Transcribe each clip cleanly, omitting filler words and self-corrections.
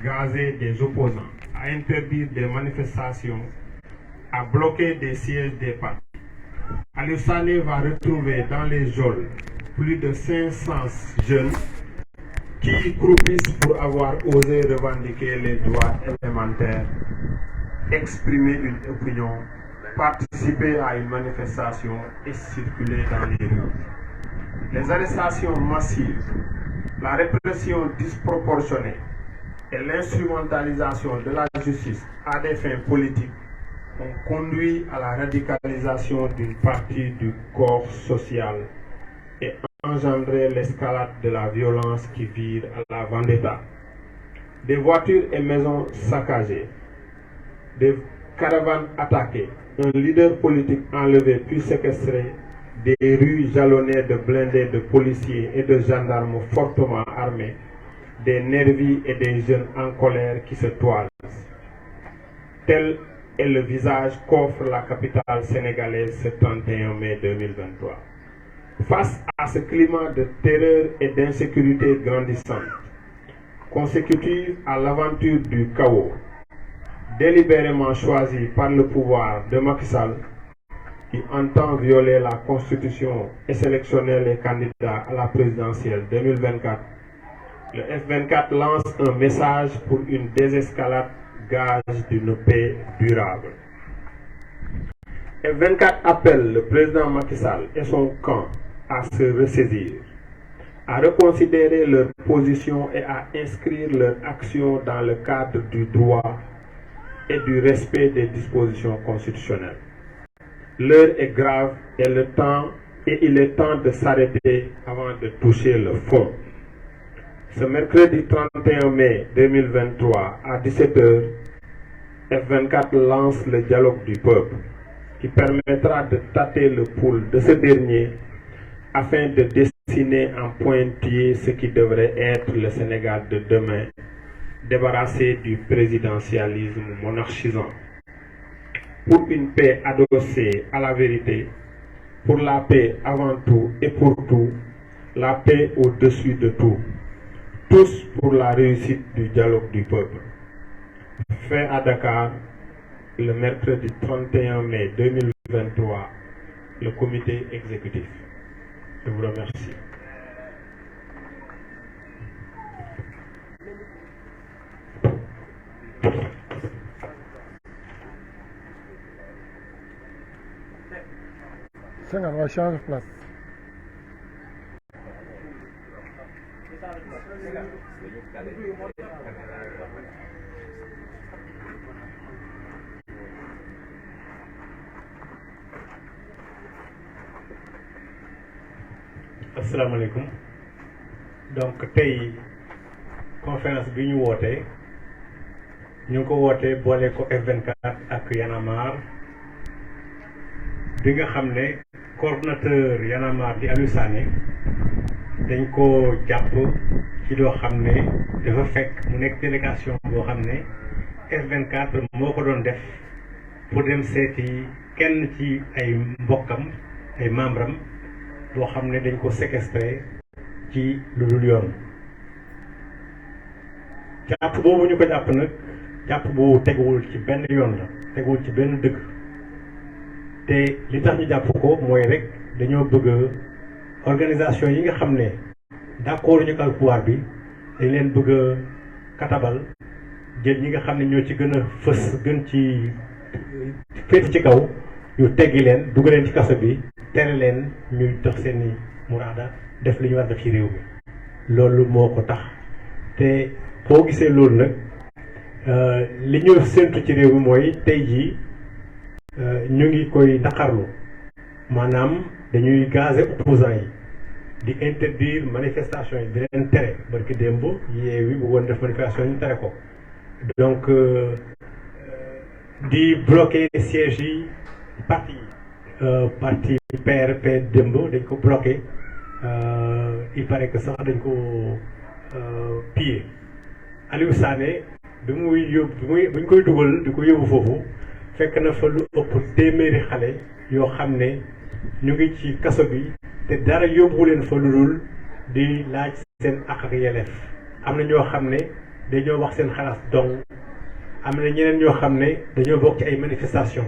gazer des opposants, à interdire des manifestations, à bloquer des sièges des partis. Aliou Sané va retrouver dans les geôles plus de 500 jeunes qui croupissent pour avoir osé revendiquer les droits élémentaires, exprimer une opinion, participer à une manifestation et circuler dans les rues. Les arrestations massives, la répression disproportionnée et l'instrumentalisation de la justice à des fins politiques ont conduit à la radicalisation d'une partie du corps social et engendré l'escalade de la violence qui vire à la vendetta. Des voitures et maisons saccagées, des caravanes attaquées, un leader politique enlevé puis séquestré, des rues jalonnées de blindés de policiers et de gendarmes fortement armés, des nervis et des jeunes en colère qui se toisent. Tel est le visage qu'offre la capitale sénégalaise ce 31 mai 2023. Face à ce climat de terreur et d'insécurité grandissante, consécutive à l'aventure du chaos, délibérément choisi par le pouvoir de Macky Sall, qui entend violer la Constitution et sélectionner les candidats à la présidentielle 2024, le F24 lance un message pour une désescalade gage d'une paix durable. F24 appelle le président Macky Sall et son camp à se ressaisir, à reconsidérer leur position et à inscrire leur action dans le cadre du droit et du respect des dispositions constitutionnelles. L'heure est grave et il est temps de s'arrêter avant de toucher le fond. Ce mercredi 31 mai 2023 à 17h, F24 lance le dialogue du peuple qui permettra de tâter le pouls de ce dernier afin de dessiner en pointillé ce qui devrait être le Sénégal de demain, débarrassé du présidentialisme monarchisant. Pour une paix adossée à la vérité, pour la paix avant tout et pour tout, la paix au-dessus de tout. Tous pour la réussite du dialogue du peuple. Fait à Dakar, le mercredi 31 mai 2023, le comité exécutif. Je vous remercie. Senghor, on va changer de place. Asalaamaaleykum. Donc tey conférence bi ñu wootee ñu ngi ko wootee boole ko F24 ak Y'en a marre bi nga xam ne coordonnateur Y'en a marre di Aliou Sané dañ ko jàpp ci loo xam ne dafa fekk mu nekk délégation boo xam ne F24 moo ko doon def pour dem seeti kenn ci ay mbokkam ay membre am boo xam ne dañ ko séquestré ci lu dul yoon. jàpp boobu ñu ko jàpp nag jàpp boobu teguwul ci benn yoon la teguwul ci benn dëgg te li tax ñu jàpp ko mooy rek dañoo bëgg organisation yi nga xam ne d'accord ñu ak pouvoir bi dañ leen bëgg a katabal jël ñi nga xam ne ñoo ci gën a fës gën ci féeti ci kaw ñu teggi leen dugg leen ci kaso bi tere leen ñuy dox seeni muraada def li ñu war def ci réew mi loolu moo ko tax te boo gisee loolu nag li ñu séntu ci réew mi mooy tey jii ñu ngi koy naqarlu maanaam dañuy gazer opposants yi di interdire manifestation yi di leen tere barki démb Yewwi bëggoon def manifestation ñu tere ko donc di bloquer sièges yi parti PRP démb dañ ko bloqué il paraît que sax dañ ko pillé Aliou Sané bi muy yóbbu bi ñu koy dugal di ko yóbbu foofu fekk na fa lu ëpp téeméeri xale yoo xam ne ñu ngi ci kaso bi te dara yóbbu leen fa lu dul di laaj seen àq ak yelleef am na ñoo xam ne dañoo wax seen xalaat donc am na ñeneen ñoo xam ne dañoo bokk ci ay manifestation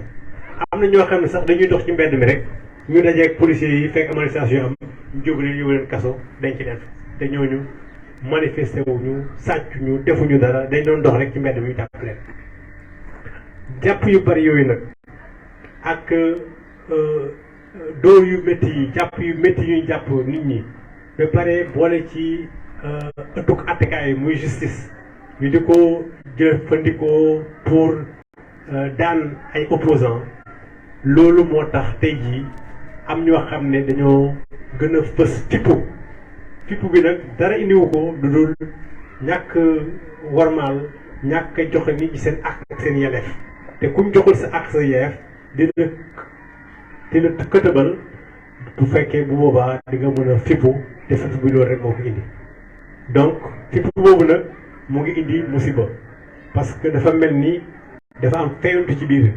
am na ñoo xam ne sax dañuy dox ci mbedd mi rek ñu dajeeg policiers yi fekk manifestation am ñu jóg leen yóbbu leen kaso denc leen te ñooñu manifesté wuñu sàcc ñu defuñu dara dañ doon dox rek ci mbedd mi ñu jàpp leen jàpp yu bari yooyu nag ak dóor yu métti yi jàpp yu métti yuy jàpp nit ñi ba pare boole ci ëttuk attekaay muy justice ñu di ko jëfandikoo pour daan ay opposants loolu moo tax tey jii am ñoo xam ne dañoo gën a fës fippu bi nag dara indiwu ko lu dul ñàkk warmaal ñàkk joxe nit ñi seen àq ak seen yelleef te kuñ joxul sa àq sa yelleef dina këtëbal bu fekkee bu boobaa di nga mën a fippu te fippu bi loolu rek moo ko indi donc fippu boobu nag mu ngi indi musiba parce que dafa mel ni dafa am feeñantu ci biir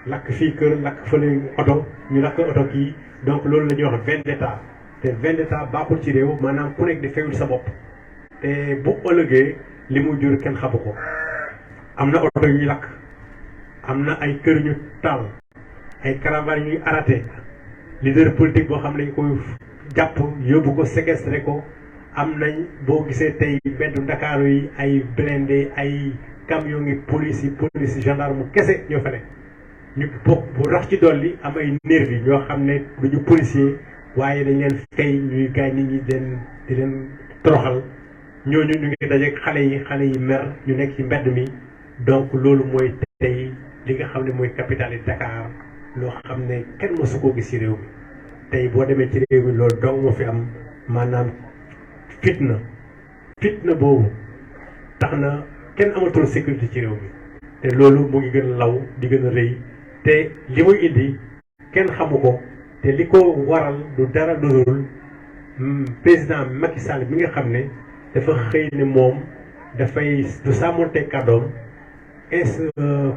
lakk fii kër lakk fële oto ñu lakk oto kii donc loolu la ñuy wax vendetta te vendetta baaxul ci réew maanaam ku nekk di feeñul sa bopp te bu ëllëgee li mu jur kenn xamu ko am na oto yu ñuy lakk am na ay kër ñu taal ay caravane ñuy arrêté leader politique boo xam ne dañ koy jàpp yóbbu ko séquestré ko am nañ boo gisee tey mbeddu Ndakaaru yi ay blindé ay camion yi police gendarme kese ñoo fa ne ñu bokk bu rax ci dolli am ay nervi ñoo xam ne duñu policier waaye dañ leen fay ñuy gaañ nit ñi di leen toroxal ñooñu ñu ngi dajeeg xale yi mer ñu nekk ci mbedd mi donc loolu mooy tey li nga xam ne mooy capitale yi Dakar loo xam ne kenn mësu koo gis ci réew mi tey boo demee ci réew mi loolu dong moo fi am maanaam fitna boobu tax na kenn amatul sécurité ci réew mi te loolu mu ngi gën a law di gën a rëy te li muy indi kenn xamu ko te li ko waral du dara lu dul président Macky Sall bi nga xam ne dafa xëy ne moom dafay du sàmmonte kàddoom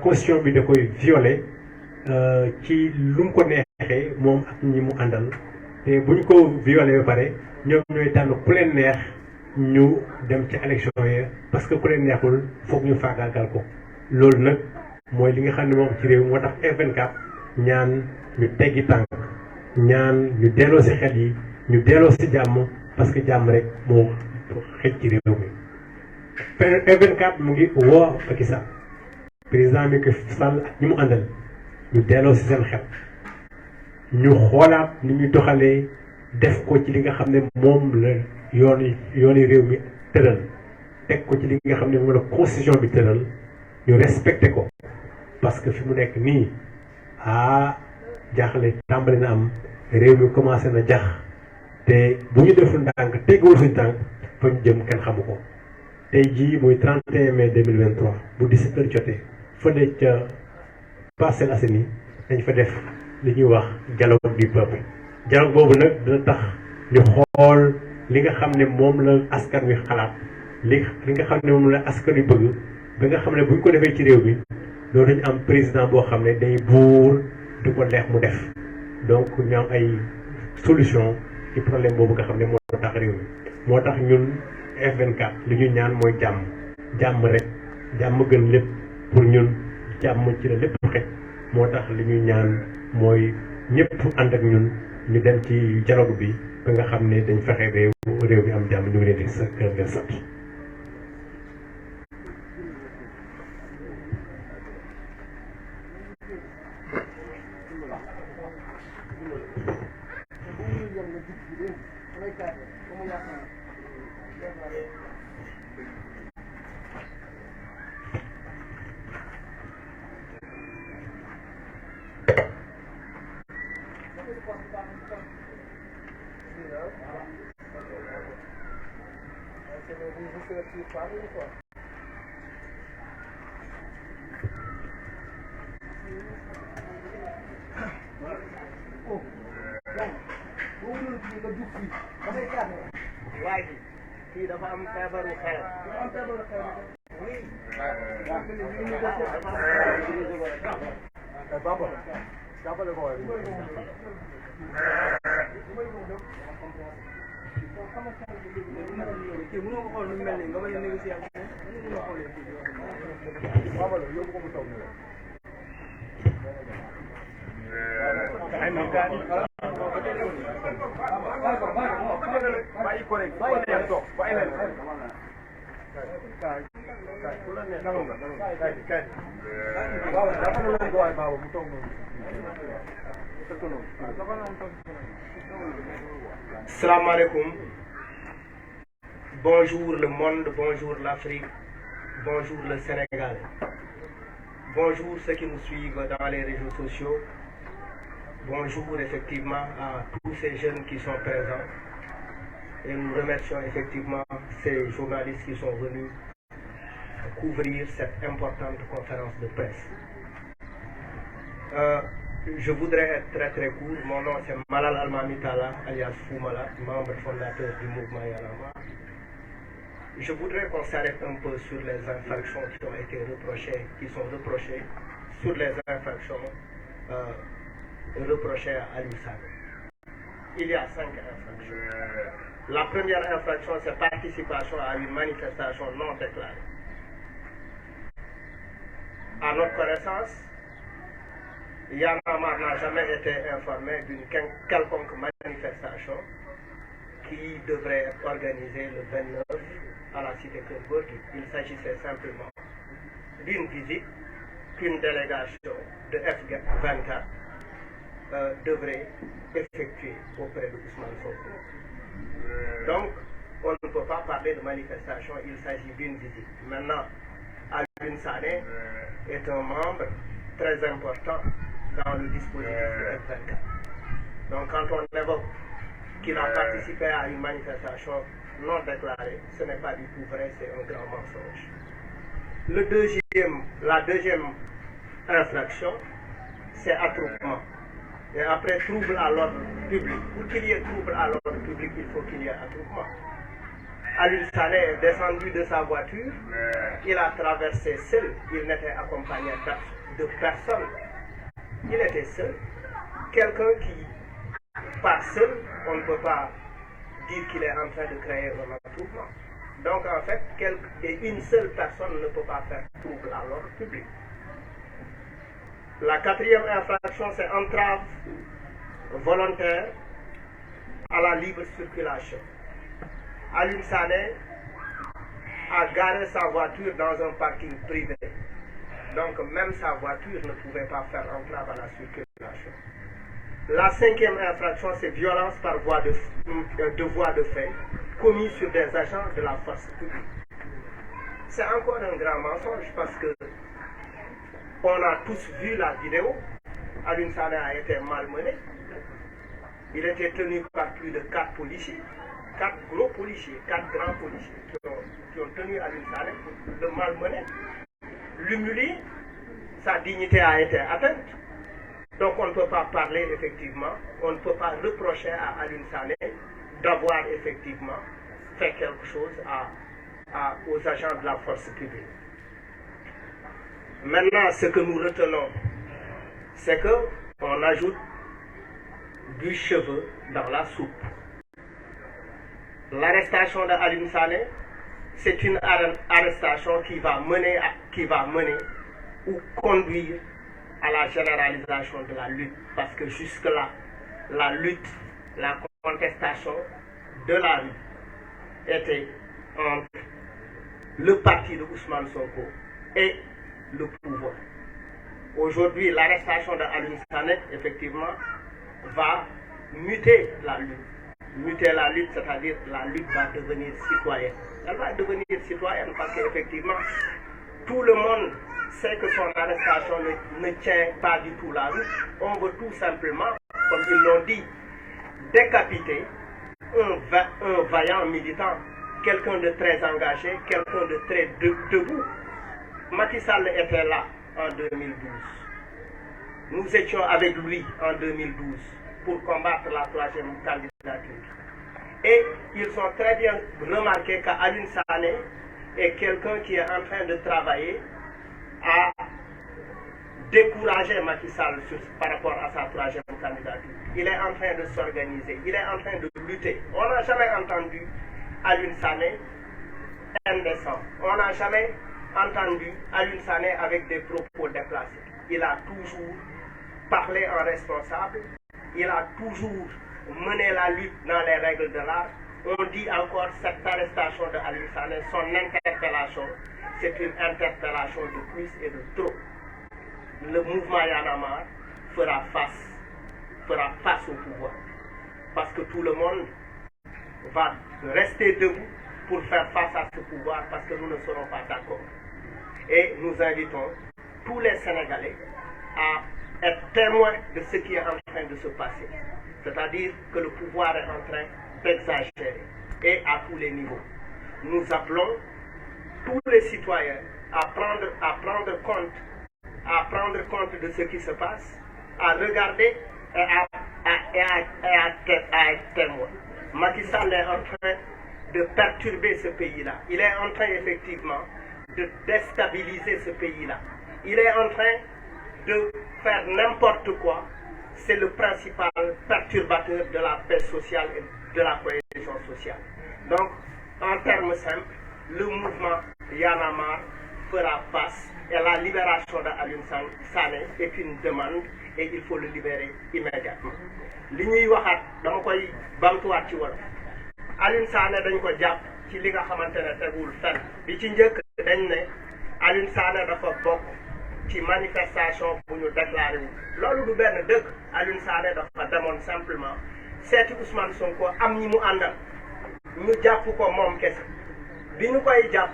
constitution bi da koy violé ci lu mu ko neexee moom ak ñi mu àndal te buñ ko violé ba pare ñoom ñooy tànn ku leen neex ñu dem ci élection yi parce que ku leen neexul foog ñu faagaagal ko loolu nag mooy li nga xam ne moom ci réew moo tax F24 ñaan ñu teggi tànk ñaan ñu delloo si xel yi ñu delloo si jàmm parce que jàmm rek moo xëj ci réew mi F24 mu ngi woo Macky Sall président Macky Sall ak ñi mu àndal ñu delloo si seen xel ñu xoolaat ni ñuy doxalee def ko ci li nga xam ne moom la yooni réew mi tëral teg ko ci li nga xam ne moom la constitution bi tëral ñu respecté ko parce que fi mu nekk nii jaaxle tàmbali na am réew mi commencé na jax te bu ñu deful ndànk teguwul suñu tànk fa ñu jëm kenn xamu ko tey jii muy 31 mai 2023 bu 17h jotee fële ca Parcelles Assainies dañ fa def li ñuy wax dialogue du peuple dialogue boobu nag dina tax ñu xool li nga xam ne moom la askan wi xalaat li nga xam ne moom la askan wi bëgg ba nga xam ne bu ñu ko defee ci réew mi loolu dañu am président boo xam ne day buur du ko neex mu def donc ñu am ay solution ci problème boobu nga xam ne moo tax réew mi moo tax ñun F24 li ñu ñaan mooy jàmm rek jàmm gën lépp pour ñun jàmm ci la lépp xej moo tax li ñu ñaan mooy ñëpp ànd ak ñun ñu dem ci dialogue bi ba nga xam ne dañ fexe réew mi am jàmm ñu ngi leen di sant kii dafa am feebaru xel. Salam alaikum. Bonjour le monde, bonjour l'Afrique, bonjour le Sénégal. Bonjour ceux qui nous suivent dans les réseaux sociaux. Bonjour effectivement à tous ces jeunes qui sont présents. Et nous remercions effectivement ces journalistes qui sont venus couvrir cette importante conférence de presse. Je voudrais être très très court. Mon nom c'est Malal Almamitala, alias Foumala, membre fondateur du mouvement Yalama. Je voudrais qu'on s'arrête un peu sur les infractions qui ont été reprochées, qui sont reprochées, sur les infractions reprochées à Aliou Sané. Il y a 5 infractions. La première infraction, c'est participation à une manifestation non déclarée. À notre connaissance, Y'en a marre n'a jamais été informé d'une quelconque manifestation qui devrait être organisée le 29 à la cité Keur-Gorgui. Il s'agissait simplement d'une visite qu'une délégation de F24 devrait effectuer auprès de Ousmane Sonko. Donc, on ne peut pas parler de manifestation, il s'agit d'une visite. Maintenant, Aliou Sané est un membre très important dans le dispositif de F24. Donc quand on évoque qu'il a participé à une manifestation non déclarée, ce n'est pas du tout vrai, c'est un grand mensonge. La deuxième infraction, c'est attroupement. Et après trouble à l'ordre public. Pour qu'il y ait trouble à l'ordre public, il faut qu'il y ait attroupement. Aliou Sané est descendu de sa voiture, il a traversé seul, il n'était accompagné de personne. Il était seul. Quelqu'un qui part seul, on ne peut pas dire qu'il est en train de créer un attroupement. Donc en fait, une seule personne ne peut pas faire trouble à l'ordre public. La quatrième infraction, c'est entrave volontaire à la libre circulation. Aliou Sané a garé sa voiture dans un parking privé. Donc même sa voiture ne pouvait pas faire entrave à la circulation. La cinquième infraction, c'est violence par voie de fait commis sur des agents de la force publique. C'est encore un grand mensonge parce que on a tous vu la vidéo. Aliou Sané a été malmené. Il était tenu par plus de 4 policiers, 4 gros policiers, 4 grands policiers qui ont tenu Aliou Sané pour le malmener. L'humilier, sa dignité a été atteinte. Donc on ne peut pas parler effectivement, on ne peut pas reprocher à Aliou Sané d'avoir effectivement fait quelque chose aux agents de la force publique. Maintenant, ce que nous retenons, c'est qu'on ajoute du cheveu dans la soupe. L'arrestation de Aliou Sané, c'est une arrestation qui va mener ou conduire à la généralisation de la lutte. Parce que jusque-là, la lutte, la contestation de la rue était entre le parti de Ousmane Sonko et le pouvoir. Aujourd'hui, l'arrestation de Aliou Sané, effectivement, va muter la lutte. Muter la lutte, c'est-à-dire la lutte va devenir citoyenne. Elle va devenir citoyenne parce qu'effectivement, tout le monde sait que son arrestation ne tient pas du tout la route. On veut tout simplement, comme ils l'ont dit, décapiter un vaillant militant, quelqu'un de très engagé, quelqu'un de très debout. Macky Sall était là en 2012. Nous étions avec lui en 2012 pour combattre la 3e candidature. Et ils ont très bien remarqué qu'Aliou Sané est quelqu'un qui est en train de travailler à décourager Macky Sall par rapport à sa troisième candidature. Il est en train de s'organiser, il est en train de lutter. On n'a jamais entendu Alioune Sané indécent. On n'a jamais entendu Alioune Sané avec des propos déplacés. Il a toujours parlé en responsable, il a toujours mené la lutte dans les règles de l'art. On dit encore cette arrestation de Alioune Sané, son interpellation, c'est une interpellation de plus et de trop. Le mouvement Y en a marre fera face au pouvoir. Parce que tout le monde va rester debout pour faire face à ce pouvoir parce que nous ne serons pas d'accord. Et nous invitons tous les Sénégalais à être témoins de ce qui est en train de se passer. C'est-à-dire que le pouvoir est en train d'exagérer et à tous les niveaux. Nous appelons tous les citoyens à prendre compte de ce qui se passe, à regarder et à être témoin. Macky Sall est en train de perturber ce pays-là. Il est en train effectivement de déstabiliser ce pays-là. Il est en train de faire n'importe quoi. C'est le principal perturbateur de la paix sociale et de la cohésion sociale. Donc, en termes simples, le mouvement Y en a marre fera face et la libération d'Alioune Sané est une demande et il faut le libérer immédiatement. li ñuy waxaat dama koy bamtuwaat ci wolof Alioune Sané dañ ko jàpp ci li nga xamante ne tegul fenn bi ci njëkk dañ ne Alioune Sané dafa bokk ci manifestation bu ñu déclaré wu loolu du benn dëgg Alioune Sané dafa demoon simplement seeti Ousmane Sonko am ñi mu àndal ñu jàpp ko moom kese bi ñu koy jàpp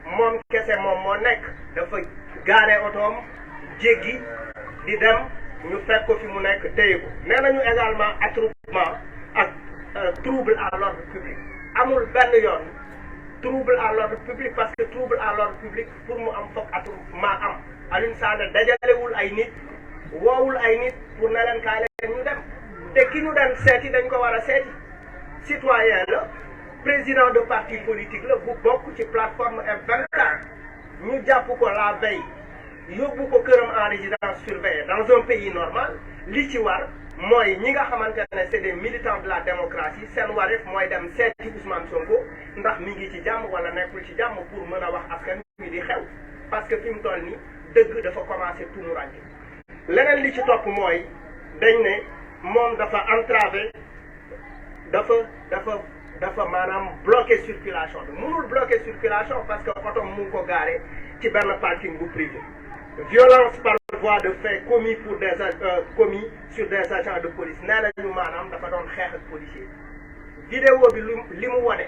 moom kese moom moo nekk dafa gaare otoom jéggi di dem ñu fekk ko fi mu nekk téye ko nee nañu également attroupement ak trouble à l'ordre public amul benn yoon trouble à l'ordre public parce que trouble à l'ordre public pour mu am foog attroupement am Alioune Sané dajalewul ay nit woowul ay nit pour ne leen kaay leen ñu dem te ki ñu dem seeti dañ ko war a seeti citoyen la président de parti politique la bu bokk ci plateforme F24 ñu jàpp ko la veille yóbbu ko këram en résidence surveillée dans un pays normal li ci war mooy ñi nga xamante ne c'est des militants de la démocratie seen wareef mooy dem seeti Ousmane Sonko ndax mi ngi ci jàmm wala nekkul ci jàmm pour mën a wax askan wi di xew parce que fi mu toll nii dëgg dafa commencé tumurànke leneen li ci topp mooy dañ ne moom dafa entravé dafa maanaam bloqué circulation bi mënul bloqué circulation parce que oto mu ngi ko gaare ci benn parking bu privé violence par voie de fait commis sur des agents de police nee nañu maanaam dafa doon xeex ak policier vidéo bi li mu wone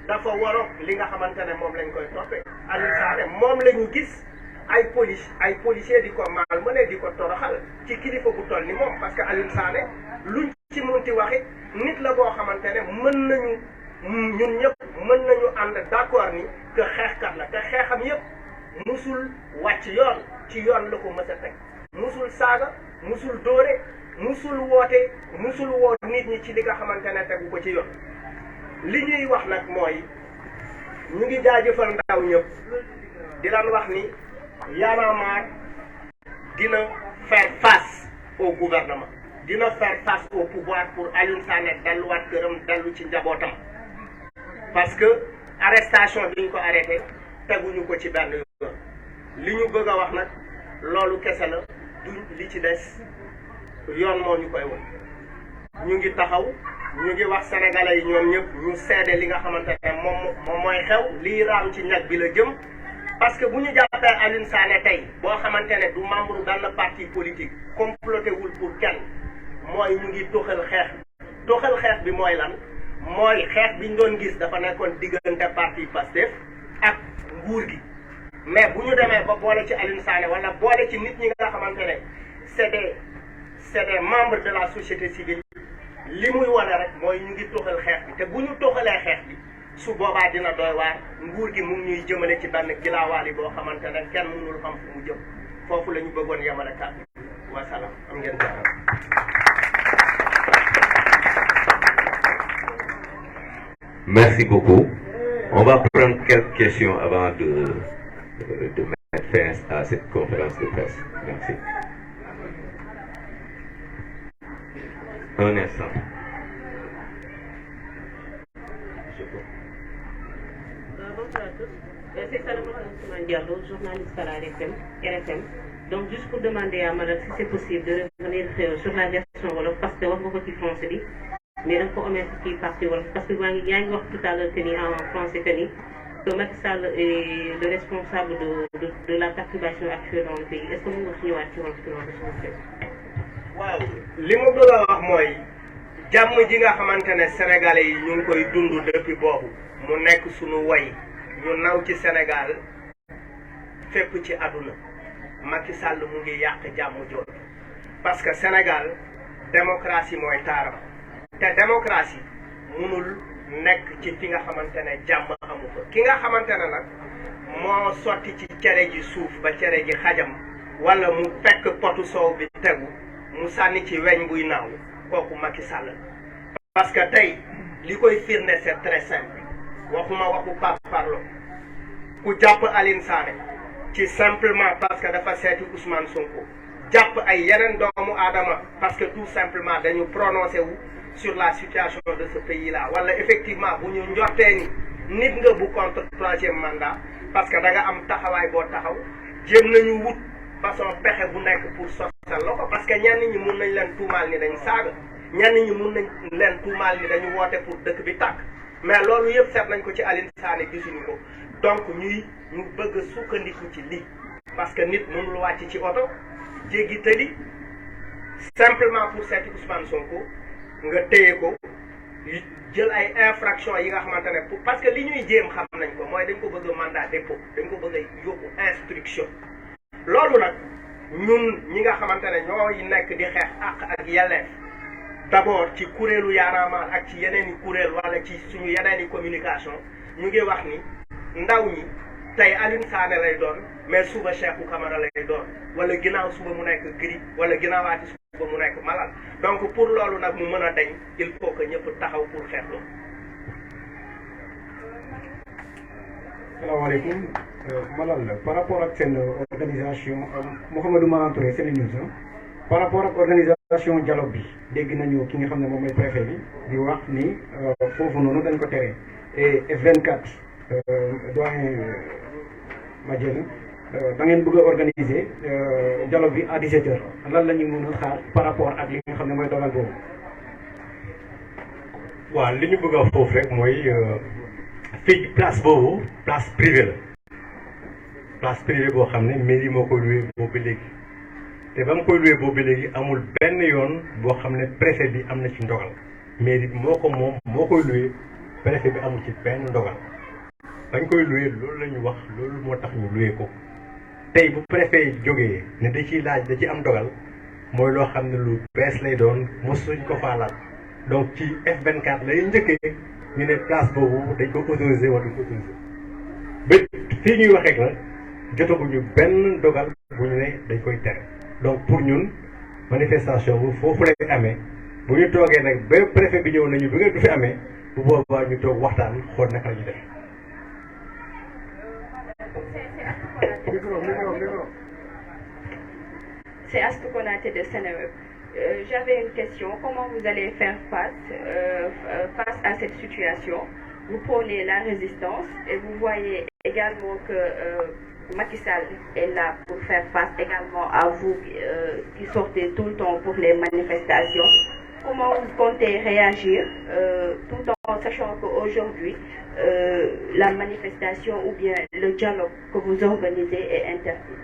dafa waroon li nga xamante ne moom lañ koy toppee Alioune Sané moom la ñu gis ay policier di ko malmené di ko toroxal ci kilifa bu toll ni moom parce que Alioune Sané luñ ci munti waxit nit la boo xamante ne mën nañu ñun ñëpp mën nañu ànd d'accord ni que xeexkat la te xeexam yëpp musul wàcc yoon ci yoon la ko mës a teg musul saaga musul dóore musul woo nit ñi ci li nga xamante ne tegu ko ci yoon li ñuy wax nag mooy ñu ngi jaajëfal ndaw ñëpp di leen wax ni Y en a marre dina faire face au gouvernement dina faire face au pouvoir pour Alioune Sané delluwaat këram dellu ci njabootam parce que arrestation bi ñu ko arrêté teguñu ko ci benn yoon li ñu bëgg a wax nag loolu kese la du li ci des yoon moo ñu koy won ñu ngi taxaw ñu ngi wax sénégalais yi ñoom ñëpp ñu seede li nga xamante ne moom mooy xew lii raam ci ñag bi la jëm parce que bu ñu jàppee Alioune Sané tey boo xamante ne du membre d'un parti politique comploté wul pour kenn mooy ñu ngi toxal xeex bi mooy lan mooy xeex bi ñu doon gis dafa nekkoon diggante parti Pastef ak nguur gi mais bu ñu demee ba boole ci Alioune Sané wala boole ci nit ñi nga xamante ne c'est des membres de la société civile li muy wane rek mooy ñu ngi toxal xeex bi te bu ñu toxalee xeex bi su boobaa dina doy waar nguur gi mu ngi ñuy jëmale ci benn gilaawaali boo xamante ne kenn mënul xam fu mu jëm foofu la ñu bëggoon yemale kàddu wasalaam am ngeen jaaraam. Merci beaucoup. On va prendre quelques questions avant de mettre fin à cette conférence de presse. Merci. Un instant. Bonjour à tous. C'est Salomon Ousmane Diallo, journaliste à la RFM. Donc, juste pour demander à Madame si c'est possible de revenir sur la version Wolof, parce que wax nga ko ci français bi, mais da nga ko omettre ci partie Wolof, parce que yaa ngi wax tout à l'heure que ni en français que Macky Sall est le responsable de la perturbation actuelle dans le pays. Est-ce que mën nga fi ñëwaat ci Wolof ci loolu s'il vous plaît? waaw li ma bëgg a wax mooy jàmm ji nga xamante ne sénégalais yi ñu ngi koy dund depuis boobu mu nekk suñu way ñu naw ci Sénégal fépp ci àdduna Macky Sall mu ngi yàq jàmm jooju parce que Sénégal démocratie mooy taaram te démocratie mënul nekk ci fi nga xamante ne jàmm amu ko ki nga xamante ne nag moo sotti ci cere ji suuf ba cere ji xajam wala mu fekk potu soow bi tegu mu sànni ci weñ buy naaw kooku Macky Sall parce que tey li koy firnde c'est très simple waxuma waxu parlo ku jàpp Aline Sané ci simplement parce que dafa seeti Ousmane Sonko jàpp ay yeneen doomu aadama parce que tout simplement dañu prononcé wu sur la situation de ce pays là wala effectivement bu ñu njortee ni nit nga bu contre troisième mandat parce que da nga am taxawaay boo taxaw jéem nañu wut façon pexe bu nekk pour sosal la ko parce que ñenn ñi mun nañ leen tuumaal ni dañ saaga ñenn ñi mun nañ leen tuumaal ni dañu woote pour dëkk bi tàkk mais loolu yëpp seet nañ ko ci Aline Sané gisuñu ko donc ñu bëgg a sukkandiku ci lii parce que nit mënul wàcc ci oto jéggi tëli simplement pour seeti Ousmane Sonko nga téye ko jël ay infraction yi nga xamante ne parce que li ñuy jéem xam nañ ko mooy dañ ko bëgg mandat dépôt dañ ko bëgg a yóbbu instruction loolu nag ñun ñi nga xamante ne ñooy nekk di xeex ak yelleef d'abord ci kuréelu Y'en a marre ak ci yeneen i kuréel wala ci suñu yeneen i communication ñu ngi wax ni ndaw ñi tey Aline Sané lay doon mais suba Cheikhou Camara lay doon wala ginnaaw suba mu nekk Gris wala ginnaawaati suba mu nekk Malal donc pour loolu nag mu mën a dañ il faut que ñëpp taxaw pour xeex loolu. salaamaaleykum Malal par rapport ak seen organisation Mouhamadou Malang Touré seen news par rapport ak organisation dialogue bi dégg nañu ki nga xam ne moom mooy préfet bi di wax ni foofu noonu dañ ko tere et F24 doyen Madiène da ngeen bëgg a organiser dialogue bi à 17h lan la ñu mën a xaar par rapport ak li nga xam ne mooy dogal boobu. waaw li ñu bëgg a wax foofu rek mooy fii place boobu place privée la place privée boo xam ne mairie moo koy loué boobu léegi te ba mu koy loué boobu léegi amul benn yoon boo xam ne préfet bi am na ci ndogal mairie bi moo ko moom moo koy loué préfet bi amul ci benn ndogal bañ koy loué loolu la ñu wax loolu moo tax ñu loué ko tey bu préfet jógee ne da ciy laaj da ci am ndogal mooy loo xam ne lu bees lay doon mosuñ ko faa laal donc ci F24 lay njëkkee ñu ne place boobu dañ ko autorisé wala duñ ko autorisé ba fii ñuy waxee la jotaguñu benn dogal bu ñu ne dañ koy tere donc pour ñun manifestation bu foofu lay amee bu ñu toogee nag ba préfet bi ñëw nañu bu ngeen du fi amee bu boobaa ñu toog waxtaan xool naka la ñu def. C'est Astou Konaté de Seneweb. J'avais une question. Comment vous allez faire face à cette situation? Vous prônez la résistance et vous voyez également que Macky Sall est là pour faire face également à vous qui sortez tout le temps pour les manifestations. Comment vous comptez réagir tout en sachant qu'aujourd'hui, la manifestation ou bien le dialogue que vous organisez est interdit?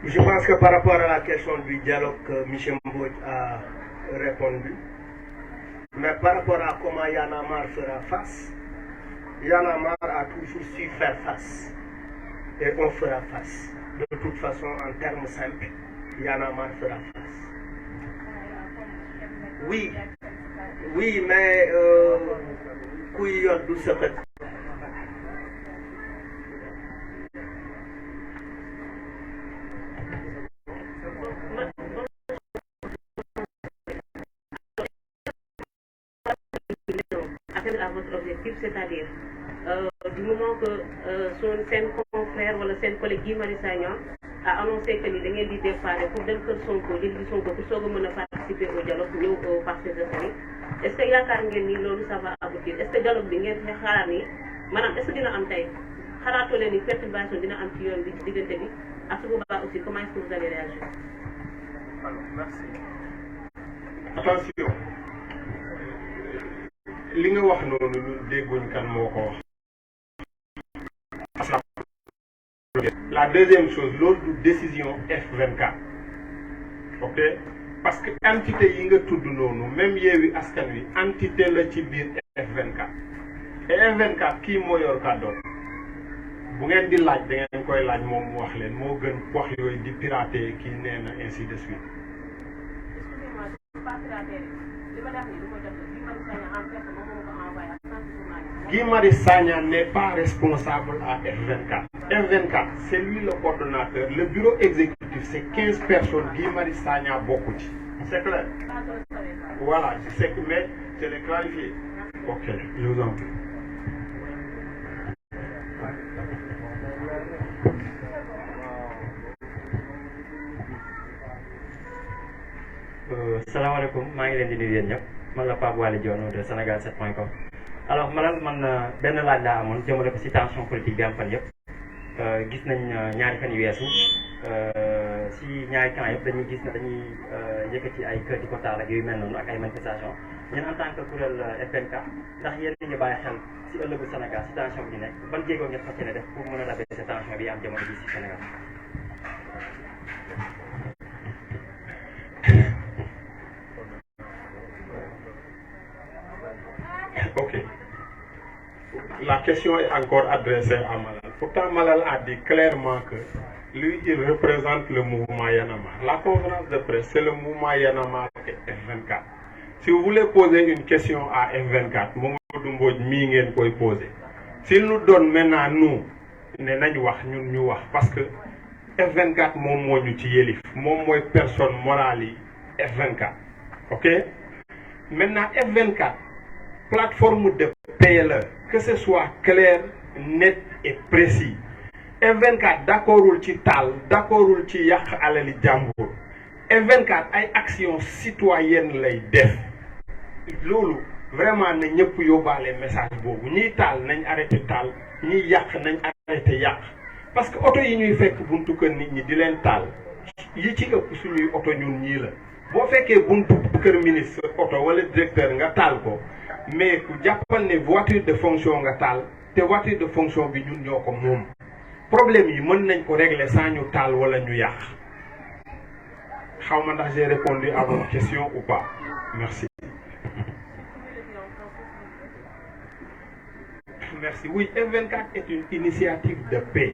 Je pense que par rapport à la question du dialogue que M. Mbodj a répondu, mais par rapport à comment Y'en a marre fera face, Y'en a marre a toujours su faire face. Et on fera face. De toute façon, en termes simples, Y'en a marre fera face. Oui, oui, mais kuy yor du sëqët. À votre objectif, c'est-à-dire du moment que seen confrère wala seen collègue Guy Marius Sagna a annoncé que ni da ngeen di déparé pour dem kër Sonko jëli Sonko pour soog a mën a participer au dialogue ñëw au Parcelles Assainies est-ce que yaakaar ngeen ni loolu ça va aboutir est-ce que dialogue bi ngeen xalaat ni maanaam est-ce que dina am tey xalaatoo leen ni perturbation dina am ci yoon bi ci diggante bi ak su boobaa aussi comment est-ce que vous allez réagir. Alors, merci. Attention li nga wax noonu ñun dégguñ kan moo ko wax. La deuxième chose loolu du décision F24 ok parce que entité yi nga tudd noonu même Yewwi Askan Wi entité la ci biir F24 et F24 kii moo yor kàddoon bu ngeen di laaj da ngeen koy laaj moom mu wax leen moo gën wax yooyu di pirater kii nee na ainsi de suite. Guy Marius Sagna n'est pas responsable à F24. F24, c'est lui le coordonnateur. Le bureau exécutif, c'est 15 personnes. Guy Marius Sagna beaucoup. C'est clair? Voilà, je sais que, mais je l'ai clarifié. Ok, je vous en prie. salaamaaleykum maa ngi leen di nuyu yéen ñëpp man la Pape Waly Dione de Sénégal7.com alors man benn laaj laa amoon jëmale ko ci tension politique bi am fan yëpp gis nañ ñaari fan yu weesu ci ñaari camp yëpp dañuy gis ne dañuy yëkkati ay kër di ko taal ak yooyu mel noonu ak ay manifestation ñun en tant que kuréel F24 ndax yéen a ngi bàyyi xel ci ëllëgu Sénégal ci tension bi ñu nekk ban jéego ngeen fas yéene def pour mën a rabaisser tension bi am jamono bi ci Sénégal. Ok. La question est encore adressée à Malal. Pourtant, Malal a dit clairement que lui, il représente le mouvement Y en a marre. La conférence de presse, c'est le mouvement Y en a marre et F24. Si vous voulez poser une question à F24, Mamadou Mbodj mi ngeen koy poser. S'il nous donne maintenant nous, ne nañ wax ñun ñu wax parce que F24 moom moo ñu ci yélif moom mooy personne morale yi F24. Ok? Maintenant F24 plateforme de PLE, que ce soit clair, net et précis. F24 d'accordul ci taal, d'accordul ci yàq alali jàmbur. F24 ay action citoyenne lay def. Loolu vraiment na ñëpp yóbbaale message boobu ñiy taal nañ arrêté taal ñiy yàq nañ arrêté yàq parce que oto yi ñuy fekk buntu kër nit ñi di leen taal yi ci ëpp suñuy oto ñun ñii la boo fekkee buntu kër ministre oto wala directeur nga taal ko mais ku jàppal ne voiture de fonction nga taal te voiture de fonction bi ñun ñoo ko moom problème yi mën nañ ko régler sans ñu taal wala ñu yàq xaw ma ndax j'ai répondu à votre question ou pas merci. Merci. Oui, F24 est une initiative de paix.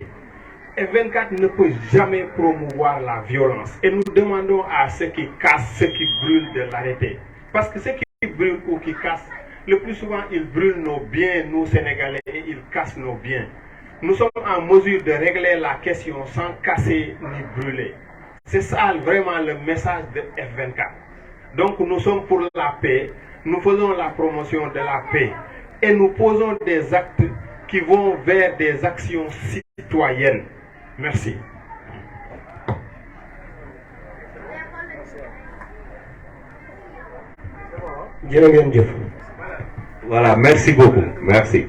F24 ne peut jamais promouvoir la violence. Et nous demandons à ceux qui cassent, ceux qui brûlent de l'arrêter. Parce que ceux qui brûlent ou qui cassent, le plus souvent, ils brûlent nos biens, nous Sénégalais, et ils cassent nos biens. Nous sommes en mesure de régler la question sans casser ni brûler. C'est ça vraiment le message de F24. Donc nous sommes pour la paix, nous faisons la promotion de la paix. Et nous posons des actes qui vont vers des actions citoyennes. Merci. Voilà, merci beaucoup. Merci.